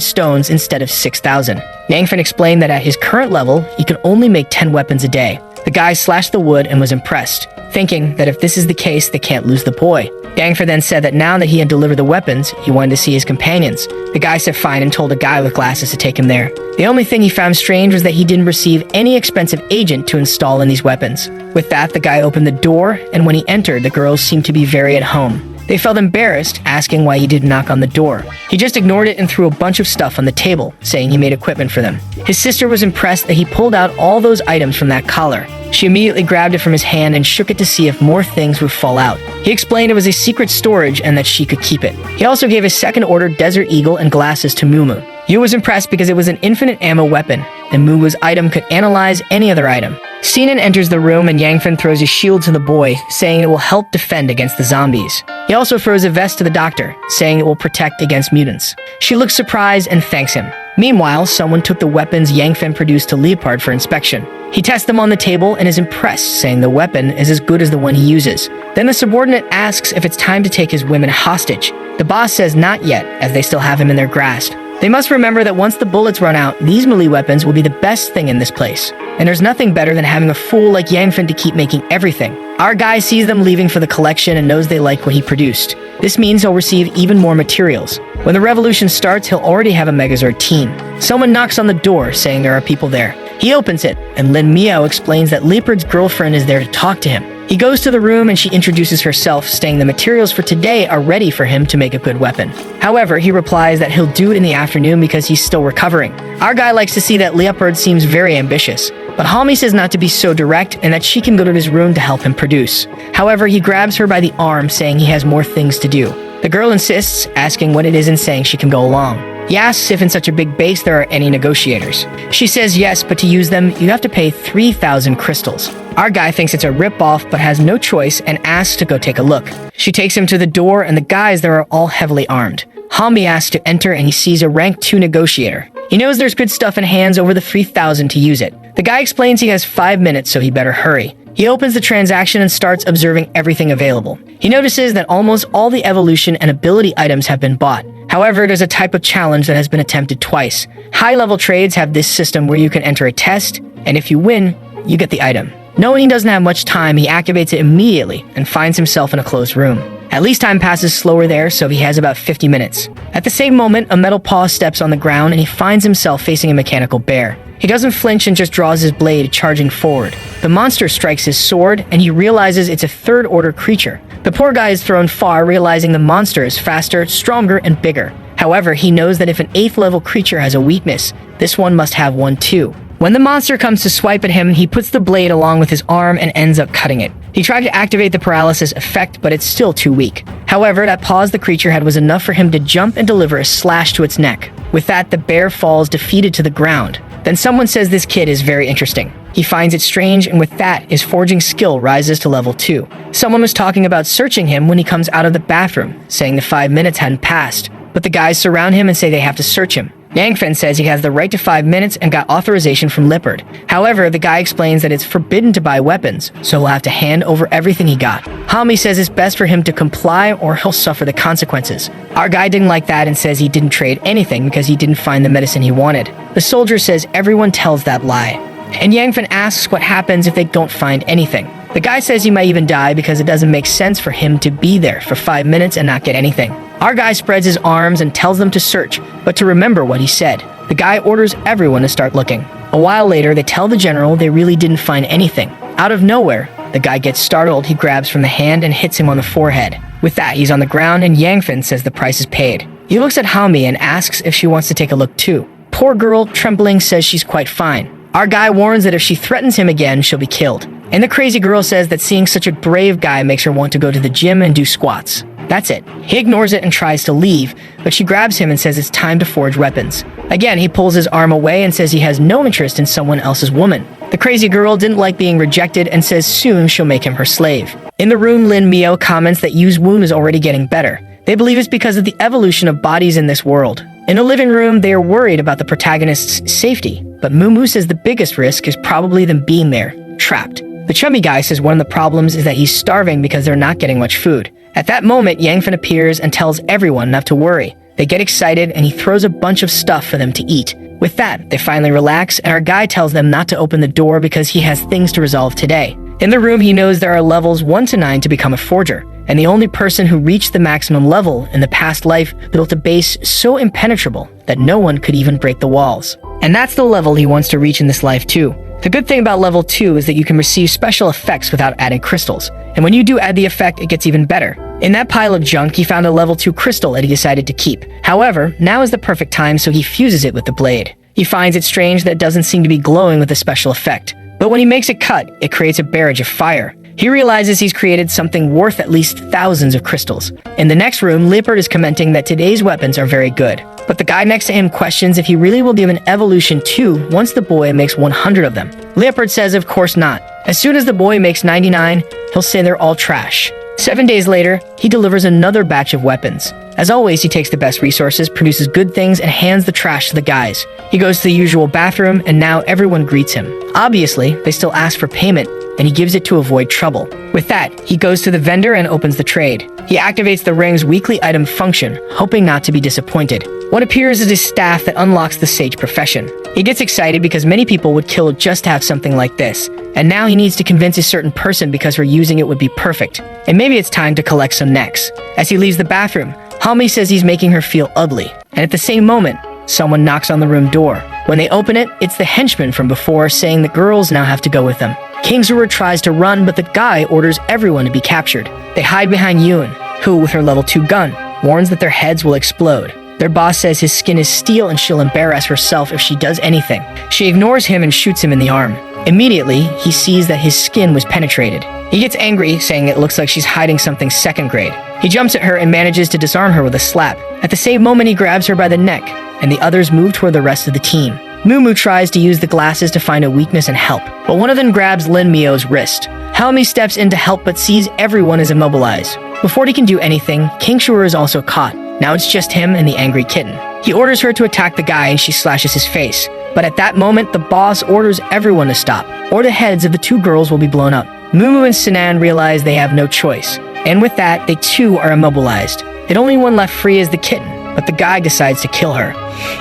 stones instead of 6,000. Yangfen explained that at his current level, he could only make 10 weapons a day. The guy slashed the wood and was impressed, thinking that if this is the case, they can't lose the boy. Yangfen then said that now that he had delivered the weapons, he wanted to see his companions. The guy said fine and told a guy with glasses to take him there. The only thing he found strange was that he didn't receive any expensive agent to install in these weapons. With that, the guy opened the door, and when he entered, the girls seemed to be very at home. They felt embarrassed, asking why he didn't knock on the door. He just ignored it and threw a bunch of stuff on the table, saying he made equipment for them. His sister was impressed that he pulled out all those items from that collar. She immediately grabbed it from his hand and shook it to see if more things would fall out. He explained it was a secret storage and that she could keep it. He also gave his second-order Desert Eagle and glasses to Mumu. Yu was impressed because it was an infinite ammo weapon, and Mumu's item could analyze any other item. Sinan enters the room and Yangfen throws his shield to the boy, saying it will help defend against the zombies. He also throws a vest to the doctor, saying it will protect against mutants. She looks surprised and thanks him. Meanwhile, someone took the weapons Yangfen produced to Leopard for inspection. He tests them on the table and is impressed, saying the weapon is as good as the one he uses. Then the subordinate asks if it's time to take his women hostage. The boss says not yet, as they still have him in their grasp. They must remember that once the bullets run out, these melee weapons will be the best thing in this place. And there's nothing better than having a fool like Yangfen to keep making everything. Our guy sees them leaving for the collection and knows they like what he produced. This means he'll receive even more materials. When the revolution starts, he'll already have a Megazord team. Someone knocks on the door, saying there are people there. He opens it, and Lin Miao explains that Leopard's girlfriend is there to talk to him. He goes to the room and she introduces herself, saying the materials for today are ready for him to make a good weapon. However, he replies that he'll do it in the afternoon because he's still recovering. Our guy likes to see that Leopard seems very ambitious, but Hami says not to be so direct and that she can go to his room to help him produce. However, he grabs her by the arm, saying he has more things to do. The girl insists, asking what it is and saying she can go along. He asks if in such a big base there are any negotiators. She says yes, but to use them, you have to pay 3,000 crystals. Our guy thinks it's a rip-off but has no choice and asks to go take a look. She takes him to the door and the guys there are all heavily armed. Hambi asks to enter and he sees a rank 2 negotiator. He knows there's good stuff and hands over the 3,000 to use it. The guy explains he has 5 minutes, so he better hurry. He opens the transaction and starts observing everything available. He notices that almost all the evolution and ability items have been bought. However, there's a type of challenge that has been attempted twice. High-level trades have this system where you can enter a test, and if you win, you get the item. Knowing he doesn't have much time, he activates it immediately and finds himself in a closed room. At least time passes slower there, so he has about 50 minutes. At the same moment, a metal paw steps on the ground and he finds himself facing a mechanical bear. He doesn't flinch and just draws his blade, charging forward. The monster strikes his sword, and he realizes it's a third-order creature. The poor guy is thrown far, realizing the monster is faster, stronger, and bigger. However, he knows that if an 8th-level creature has a weakness, this one must have one too. When the monster comes to swipe at him, he puts the blade along with his arm and ends up cutting it. He tried to activate the paralysis effect, but it's still too weak. However, that pause the creature had was enough for him to jump and deliver a slash to its neck. With that, the bear falls defeated to the ground. Then someone says this kid is very interesting. He finds it strange, and with that, his forging skill rises to level 2. Someone was talking about searching him when he comes out of the bathroom, saying the 5 minutes hadn't passed. But the guys surround him and say they have to search him. Yangfen says he has the right to 5 minutes and got authorization from Leopard. However, the guy explains that it's forbidden to buy weapons, so he'll have to hand over everything he got. Hami says it's best for him to comply or he'll suffer the consequences. Our guy didn't like that and says he didn't trade anything because he didn't find the medicine he wanted. The soldier says everyone tells that lie. And Yangfen asks what happens if they don't find anything. The guy says he might even die because it doesn't make sense for him to be there for 5 minutes and not get anything. Our guy spreads his arms and tells them to search, but to remember what he said. The guy orders everyone to start looking. A while later, they tell the general they really didn't find anything. Out of nowhere, the guy gets startled, he grabs from the hand and hits him on the forehead. With that, he's on the ground and Yangfen says the price is paid. He looks at Hami and asks if she wants to take a look too. Poor girl, trembling, says she's quite fine. Our guy warns that if she threatens him again, she'll be killed. And the crazy girl says that seeing such a brave guy makes her want to go to the gym and do squats. That's it. He ignores it and tries to leave, but she grabs him and says it's time to forge weapons. Again, he pulls his arm away and says he has no interest in someone else's woman. The crazy girl didn't like being rejected and says soon she'll make him her slave. In the room, Lin Miao comments that Yu's wound is already getting better. They believe it's because of the evolution of bodies in this world. In the living room, they are worried about the protagonist's safety, but Mumu says the biggest risk is probably them being there, trapped. The chubby guy says one of the problems is that he's starving because they're not getting much food. At that moment, Yangfen appears and tells everyone not to worry. They get excited and he throws a bunch of stuff for them to eat. With that, they finally relax and our guy tells them not to open the door because he has things to resolve today. In the room, he knows there are levels 1 to 9 to become a forger, and the only person who reached the maximum level in the past life built a base so impenetrable that no one could even break the walls. And that's the level he wants to reach in this life too. The good thing about level 2 is that you can receive special effects without adding crystals, and when you do add the effect, it gets even better. In that pile of junk, he found a level 2 crystal that he decided to keep. However, now is the perfect time, so he fuses it with the blade. He finds it strange that it doesn't seem to be glowing with a special effect. But when he makes it cut, it creates a barrage of fire. He realizes he's created something worth at least thousands of crystals. In the next room, Leopard is commenting that today's weapons are very good. But the guy next to him questions if he really will give an evolution 2 once the boy makes 100 of them. Leopard says of course not. As soon as the boy makes 99, he'll say they're all trash. 7 days later, he delivers another batch of weapons. As always, he takes the best resources, produces good things, and hands the trash to the guys. He goes to the usual bathroom, and now everyone greets him. Obviously, they still ask for payment, and he gives it to avoid trouble. With that, he goes to the vendor and opens the trade. He activates the ring's weekly item function, hoping not to be disappointed. What appears is his staff that unlocks the sage profession. He gets excited because many people would kill just to have something like this, and now he needs to convince a certain person because her using it would be perfect. And maybe it's time to collect some necks. As he leaves the bathroom, Hami says he's making her feel ugly, and at the same moment, someone knocks on the room door. When they open it, it's the henchman from before saying the girls now have to go with them. Kingsruler tries to run, but the guy orders everyone to be captured. They hide behind Yun, who, with her level 2 gun, warns that their heads will explode. Their boss says his skin is steel and she'll embarrass herself if she does anything. She ignores him and shoots him in the arm. Immediately, he sees that his skin was penetrated. He gets angry, saying it looks like she's hiding something second grade. He jumps at her and manages to disarm her with a slap. At the same moment, he grabs her by the neck, and the others move toward the rest of the team. Mumu tries to use the glasses to find a weakness and help, but one of them grabs Lin Mio's wrist. Helmi steps in to help but sees everyone is immobilized. Before he can do anything, King Shuer is also caught. Now it's just him and the angry kitten. He orders her to attack the guy and she slashes his face. But at that moment, the boss orders everyone to stop, or the heads of the 2 girls will be blown up. Mumu and Sinan realize they have no choice, and with that, they too are immobilized. The only one left free is the kitten, but the guy decides to kill her.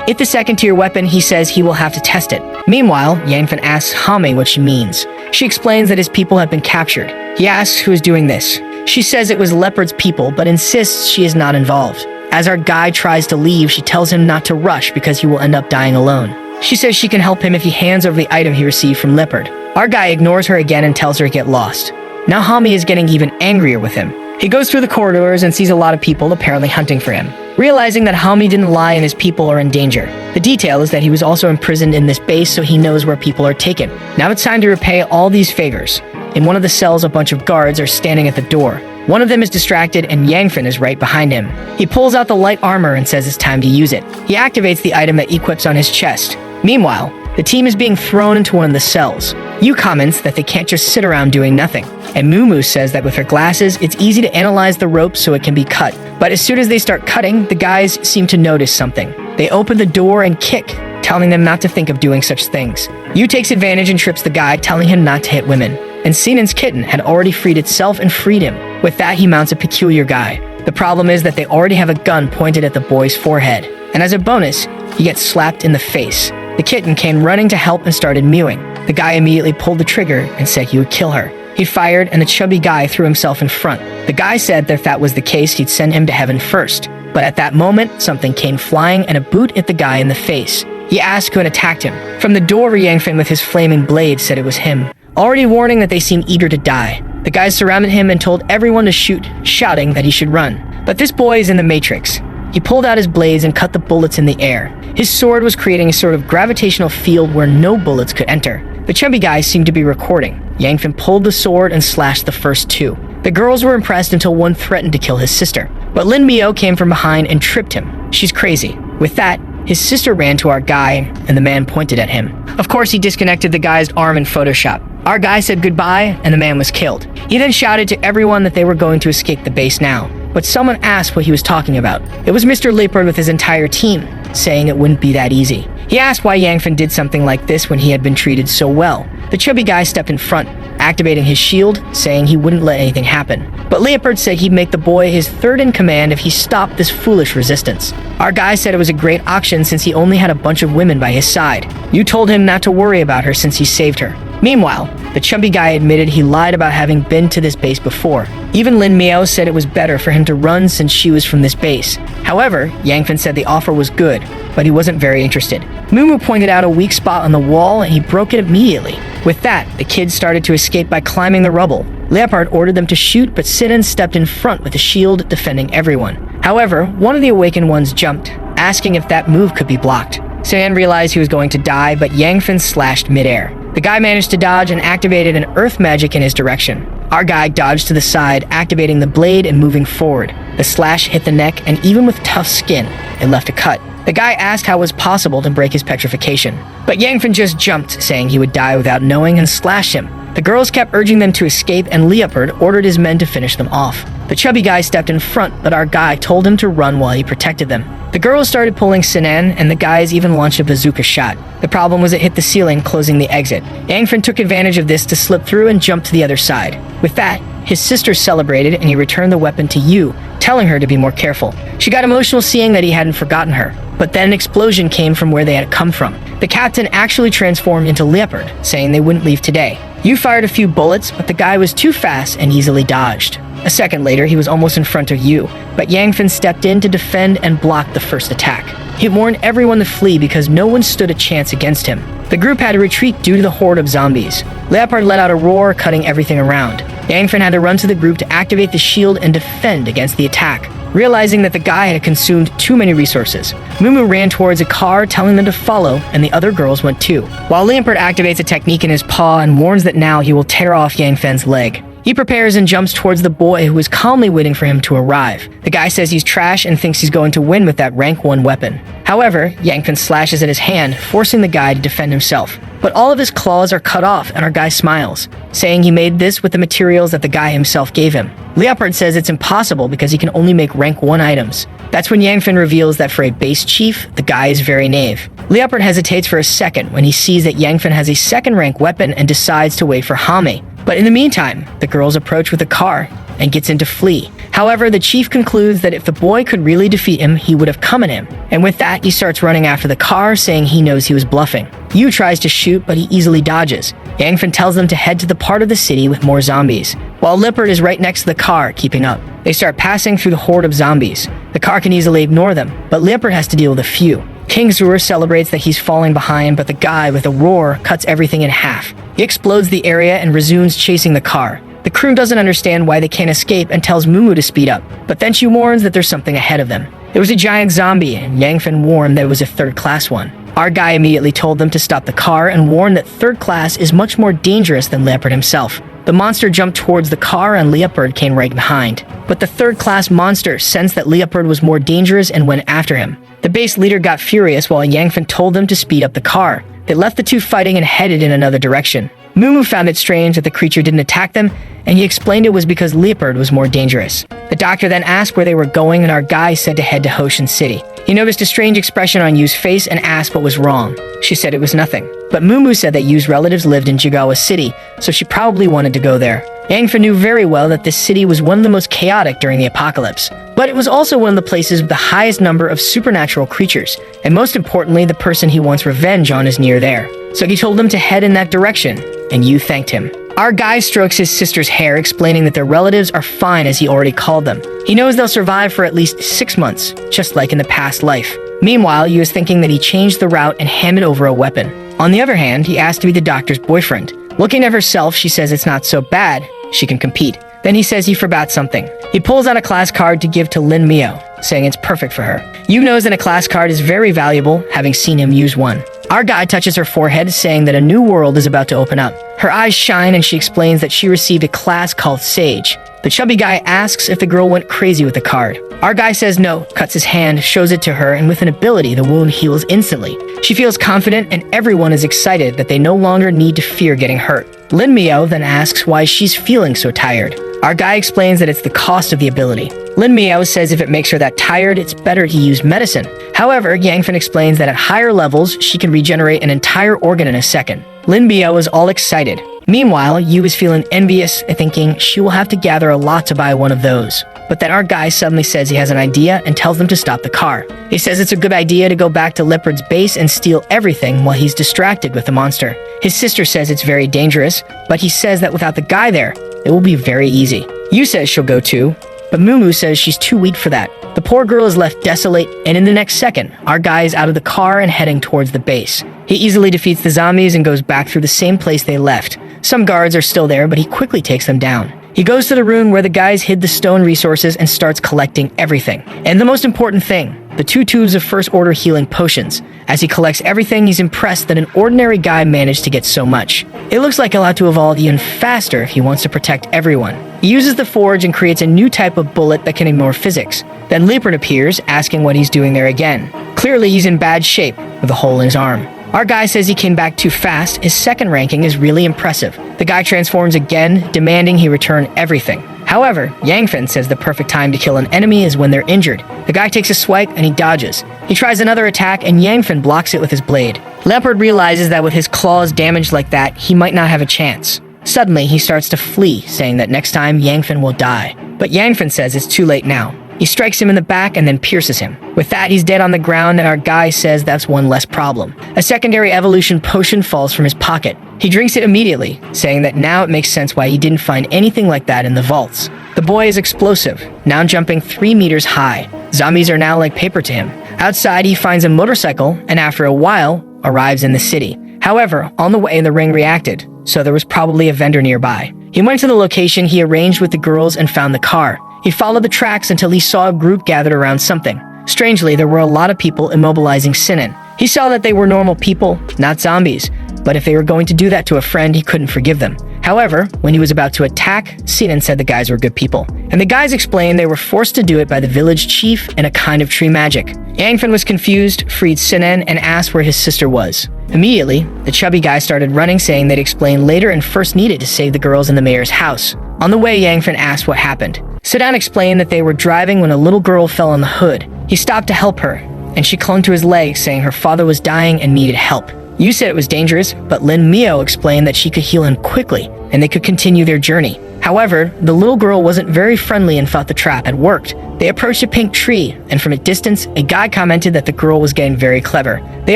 If the second-tier weapon, he says he will have to test it. Meanwhile, Yangfen asks Hame what she means. She explains that his people have been captured. He asks who is doing this. She says it was Leopard's people, but insists she is not involved. As our guy tries to leave, she tells him not to rush because he will end up dying alone. She says she can help him if he hands over the item he received from Leopard. Our guy ignores her again and tells her to get lost. Now Hami is getting even angrier with him. He goes through the corridors and sees a lot of people apparently hunting for him. Realizing that Hami didn't lie and his people are in danger. The detail is that he was also imprisoned in this base, so he knows where people are taken. Now it's time to repay all these favors. In one of the cells, a bunch of guards are standing at the door. One of them is distracted and Yangfen is right behind him. He pulls out the light armor and says it's time to use it. He activates the item that equips on his chest. Meanwhile, the team is being thrown into one of the cells. Yu comments that they can't just sit around doing nothing. And Mumu says that with her glasses, it's easy to analyze the rope so it can be cut. But as soon as they start cutting, the guys seem to notice something. They open the door and kick, telling them not to think of doing such things. Yu takes advantage and trips the guy, telling him not to hit women. And Sinan's kitten had already freed itself and freed him. With that, he mounts a peculiar guy. The problem is that they already have a gun pointed at the boy's forehead. And as a bonus, he gets slapped in the face. The kitten came running to help and started mewing. The guy immediately pulled the trigger and said he would kill her. He fired and the chubby guy threw himself in front. The guy said that if that was the case, he'd send him to heaven first. But at that moment, something came flying and a boot hit the guy in the face. He asked who had attacked him. From the door, Yangfen with his flaming blade said it was him, already warning that they seemed eager to die. The guys surrounded him and told everyone to shoot, shouting that he should run. But this boy is in the Matrix. He pulled out his blades and cut the bullets in the air. His sword was creating a sort of gravitational field where no bullets could enter. The chubby guy seemed to be recording. Yangfen pulled the sword and slashed the first 2. The girls were impressed until one threatened to kill his sister. But Lin Mio came from behind and tripped him. She's crazy. With that, his sister ran to our guy, and the man pointed at him. Of course, he disconnected the guy's arm in Photoshop. Our guy said goodbye, and the man was killed. He then shouted to everyone that they were going to escape the base now. But someone asked what he was talking about. It was Mr. Leopard with his entire team, saying it wouldn't be that easy. He asked why Yangfen did something like this when he had been treated so well. The chubby guy stepped in front, activating his shield, saying he wouldn't let anything happen. But Leopard said he'd make the boy his third in command if he stopped this foolish resistance. Our guy said it was a great auction since he only had a bunch of women by his side. You told him not to worry about her since he saved her. Meanwhile, the chubby guy admitted he lied about having been to this base before. Even Lin Miao said it was better for him to run since she was from this base. However, Yangfen said the offer was good, but he wasn't very interested. Mumu pointed out a weak spot on the wall and he broke it immediately. With that, the kids started to escape by climbing the rubble. Leopard ordered them to shoot, but Sinan stepped in front with a shield defending everyone. However, one of the awakened ones jumped, asking if that move could be blocked. Sinan realized he was going to die, but Yangfen slashed midair. The guy managed to dodge and activated an earth magic in his direction. Our guy dodged to the side, activating the blade and moving forward. The slash hit the neck, and even with tough skin, it left a cut. The guy asked how it was possible to break his petrification, but Yangfen just jumped, saying he would die without knowing, and slashed him. The girls kept urging them to escape, and Leopard ordered his men to finish them off. The chubby guy stepped in front, but our guy told him to run while he protected them. The girls started pulling Sinan, and the guys even launched a bazooka shot. The problem was it hit the ceiling, closing the exit. Yangfen took advantage of this to slip through and jump to the other side. With that, his sister celebrated, and he returned the weapon to Yu, telling her to be more careful. She got emotional seeing that he hadn't forgotten her. But then an explosion came from where they had come from. The captain actually transformed into Leopard, saying they wouldn't leave today. Yu fired a few bullets, but the guy was too fast and easily dodged. A second later, he was almost in front of Yu, but Yangfen stepped in to defend and block the first attack. He warned everyone to flee because no one stood a chance against him. The group had to retreat due to the horde of zombies. Leopard let out a roar, cutting everything around. Yangfen had to run to the group to activate the shield and defend against the attack, realizing that the guy had consumed too many resources. Mumu ran towards a car, telling them to follow, and the other girls went too. While Leopard activates a technique in his paw and warns that now he will tear off Yangfen's leg. He prepares and jumps towards the boy who is calmly waiting for him to arrive. The guy says he's trash and thinks he's going to win with that rank 1 weapon. However, Yangfen slashes at his hand, forcing the guy to defend himself. But all of his claws are cut off, and our guy smiles, saying he made this with the materials that the guy himself gave him. Leopard says it's impossible because he can only make rank 1 items. That's when Yangfen reveals that for a base chief, the guy is very knave. Leopard hesitates for a second when he sees that Yangfen has a second rank weapon and decides to wait for Hame. But in the meantime, the girls approach with a car and gets in to flee. However, the chief concludes that if the boy could really defeat him, he would have come at him. And with that, he starts running after the car, saying he knows he was bluffing. Yu tries to shoot, but he easily dodges. Yangfen tells them to head to the part of the city with more zombies, while Leopard is right next to the car, keeping up. They start passing through the horde of zombies. The car can easily ignore them, but Leopard has to deal with a few. King Zur celebrates that he's falling behind, but the guy with a roar cuts everything in half. He explodes the area and resumes chasing the car. The crew doesn't understand why they can't escape and tells Mumu to speed up, but then she warns that there's something ahead of them. It was a giant zombie, and Yangfen warned that it was a third-class one. Our guy immediately told them to stop the car and warned that third class is much more dangerous than Leopard himself. The monster jumped towards the car and Leopard came right behind. But the third-class monster sensed that Leopard was more dangerous and went after him. The base leader got furious while Yangfen told them to speed up the car. They left the two fighting and headed in another direction. Mumu found it strange that the creature didn't attack them, and he explained it was because Leopard was more dangerous. The doctor then asked where they were going, and our guy said to head to Hoshin City. He noticed a strange expression on Yu's face and asked what was wrong. She said it was nothing. But Mumu said that Yu's relatives lived in Jigawa City, so she probably wanted to go there. Yangfen knew very well that this city was one of the most chaotic during the apocalypse, but it was also one of the places with the highest number of supernatural creatures, and most importantly, the person he wants revenge on is near there. So he told them to head in that direction, and Yu thanked him. Our guy strokes his sister's hair, explaining that their relatives are fine as he already called them. He knows they'll survive for at least 6 months, just like in the past life. Meanwhile, Yu is thinking that he changed the route and handed over a weapon. On the other hand, he asked to be the doctor's boyfriend. Looking at herself, she says it's not so bad, she can compete. Then he says he forgot something. He pulls out a class card to give to Lin Mio, saying it's perfect for her. Yu knows that a class card is very valuable, having seen him use one. Our guy touches her forehead, saying that a new world is about to open up. Her eyes shine and she explains that she received a class called Sage. The chubby guy asks if the girl went crazy with the card. Our guy says no, cuts his hand, shows it to her, and with an ability, the wound heals instantly. She feels confident and everyone is excited that they no longer need to fear getting hurt. Lin Mio then asks why she's feeling so tired. Our guy explains that it's the cost of the ability. Lin Mio says if it makes her that tired, it's better to use medicine. However, Yangfen explains that at higher levels, she can regenerate an entire organ in a second. Lin Mio is all excited. Meanwhile, Yu is feeling envious, thinking she will have to gather a lot to buy one of those. But then our guy suddenly says he has an idea and tells them to stop the car. He says it's a good idea to go back to Leopard's base and steal everything while he's distracted with the monster. His sister says it's very dangerous, but he says that without the guy there, it will be very easy. Yu says she'll go too, but Mumu says she's too weak for that. The poor girl is left desolate, and in the next second, our guy is out of the car and heading towards the base. He easily defeats the zombies and goes back through the same place they left. Some guards are still there, but he quickly takes them down. He goes to the room where the guys hid the stone resources and starts collecting everything. And the most important thing, the 2 tubes of first order healing potions. As he collects everything, he's impressed that an ordinary guy managed to get so much. It looks like he'll have to evolve even faster if he wants to protect everyone. He uses the forge and creates a new type of bullet that can ignore physics. Then Leopard appears, asking what he's doing there again. Clearly, he's in bad shape, with a hole in his arm. Our guy says he came back too fast. His second ranking is really impressive. The guy transforms again, demanding he return everything. However, Yangfen says the perfect time to kill an enemy is when they're injured. The guy takes a swipe and he dodges. He tries another attack and Yangfen blocks it with his blade. Leopard realizes that with his claws damaged like that, he might not have a chance. Suddenly, he starts to flee, saying that next time Yangfen will die. But Yangfen says it's too late now. He strikes him in the back and then pierces him. With that, he's dead on the ground and our guy says that's one less problem. A secondary evolution potion falls from his pocket. He drinks it immediately, saying that now it makes sense why he didn't find anything like that in the vaults. The boy is explosive, now jumping 3 meters high. Zombies are now like paper to him. Outside, he finds a motorcycle and after a while, arrives in the city. However, on the way, the ring reacted, so there was probably a vendor nearby. He went to the location he arranged with the girls and found the car. He followed the tracks until he saw a group gathered around something. Strangely, there were a lot of people immobilizing Sinan. He saw that they were normal people, not zombies, but if they were going to do that to a friend, he couldn't forgive them. However, when he was about to attack, Sinan said the guys were good people. And the guys explained they were forced to do it by the village chief and a kind of tree magic. Yangfen was confused, freed Sinan, and asked where his sister was. Immediately, the chubby guy started running, saying they'd explain later and first needed to save the girls in the mayor's house. On the way, Yangfen asked what happened. Sinan explained that they were driving when a little girl fell on the hood. He stopped to help her, and she clung to his leg, saying her father was dying and needed help. Yu said it was dangerous, but Lin Mio explained that she could heal him quickly, and they could continue their journey. However, the little girl wasn't very friendly and thought the trap had worked. They approached a pink tree, and from a distance, a guy commented that the girl was getting very clever. They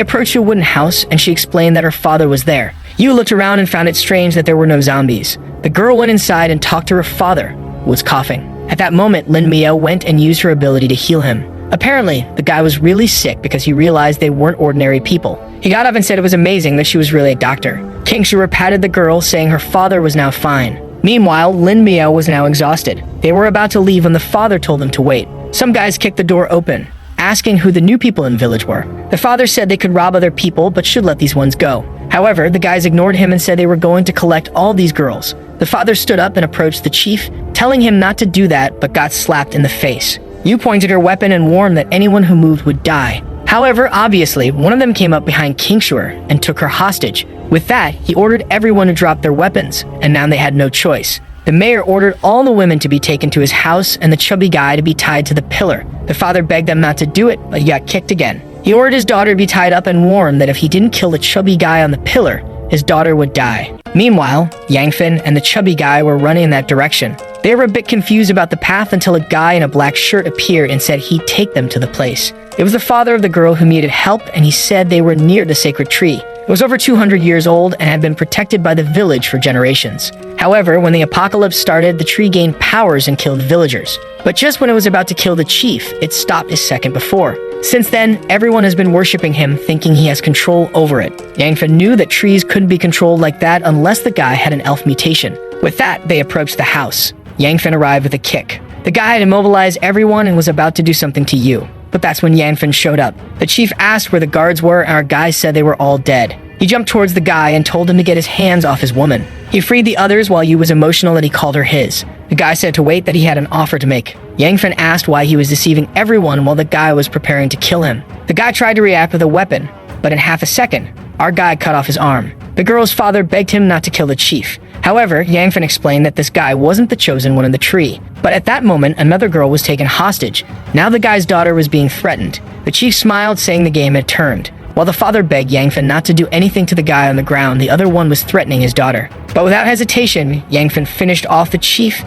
approached a wooden house, and she explained that her father was there. Yu looked around and found it strange that there were no zombies. The girl went inside and talked to her father, who was coughing. At that moment, Lin Mio went and used her ability to heal him. Apparently, the guy was really sick because he realized they weren't ordinary people. He got up and said it was amazing that she was really a doctor. King Shura patted the girl, saying her father was now fine. Meanwhile, Lin Mio was now exhausted. They were about to leave when the father told them to wait. Some guys kicked the door open, asking who the new people in the village were. The father said they could rob other people, but should let these ones go. However, the guys ignored him and said they were going to collect all these girls. The father stood up and approached the chief, telling him not to do that, but got slapped in the face. Yu pointed her weapon and warned that anyone who moved would die. However, obviously, one of them came up behind King Shura and took her hostage. With that, he ordered everyone to drop their weapons, and now they had no choice. The mayor ordered all the women to be taken to his house and the chubby guy to be tied to the pillar. The father begged them not to do it, but he got kicked again. He ordered his daughter to be tied up and warned that if he didn't kill the chubby guy on the pillar, his daughter would die. Meanwhile, Yangfen and the chubby guy were running in that direction. They were a bit confused about the path until a guy in a black shirt appeared and said he'd take them to the place. It was the father of the girl who needed help, and he said they were near the sacred tree. It was over 200 years old and had been protected by the village for generations. However, when the apocalypse started, the tree gained powers and killed villagers. But just when it was about to kill the chief, it stopped a second before. Since then, everyone has been worshipping him, thinking he has control over it. Yangfen knew that trees couldn't be controlled like that unless the guy had an elf mutation. With that, they approached the house. Yangfen arrived with a kick. The guy had immobilized everyone and was about to do something to Yu. But that's when Yangfen showed up. The chief asked where the guards were, and our guy said they were all dead. He jumped towards the guy and told him to get his hands off his woman. He freed the others while Yu was emotional that he called her his. The guy said to wait, that he had an offer to make. Yangfen asked why he was deceiving everyone while the guy was preparing to kill him. The guy tried to react with a weapon, but in half a second, our guy cut off his arm. The girl's father begged him not to kill the chief. However, Yangfen explained that this guy wasn't the chosen one in the tree. But at that moment, another girl was taken hostage. Now the guy's daughter was being threatened. The chief smiled, saying the game had turned. While the father begged Yangfen not to do anything to the guy on the ground, the other one was threatening his daughter. But without hesitation, Yangfen finished off the chief